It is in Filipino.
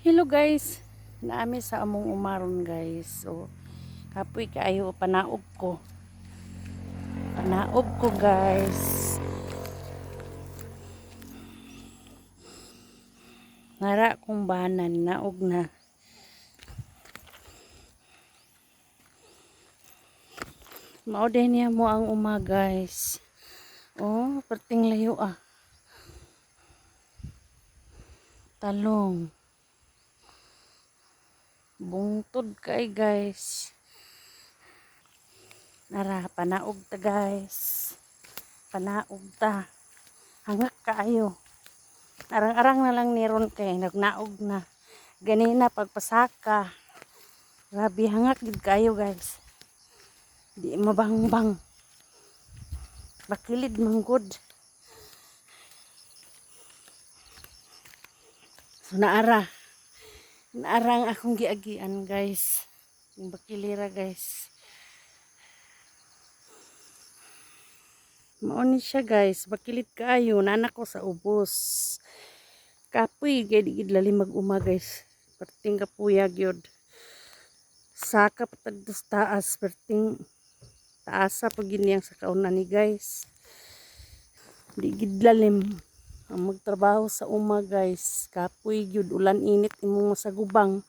Hello guys, naami sa among umaron guys. So, kapoy kaayo panaog ko. Panaog ko guys. Nara kong banan, naog na. Mao din niya mo ang guys. Oh, perting layo ah. Talong. Bungtod kay guys. Nara, panaog ta guys. Panaog ta. Hangak kaayo. Arang-arang na lang niron kay nagnaog na. Ganina pagpasaka. Grabe hangak gid kayo guys. Di mabangbang. Bakilid manggod. So naarang akong giagian guys. Yung bakilira guys. Mauni siya guys. Bakilid kaayo. Nanak ko sa ubos. Kapoy kay di gid lalim mag-uma guys. Perting kapuyag yod. Saka patagdos taas. Perting taasa pag giniyang sa kaunan ni guys. Di gid lalim. Ang magtrabaho sa uma guys. Kapoy gyud ulan init imong masagubang.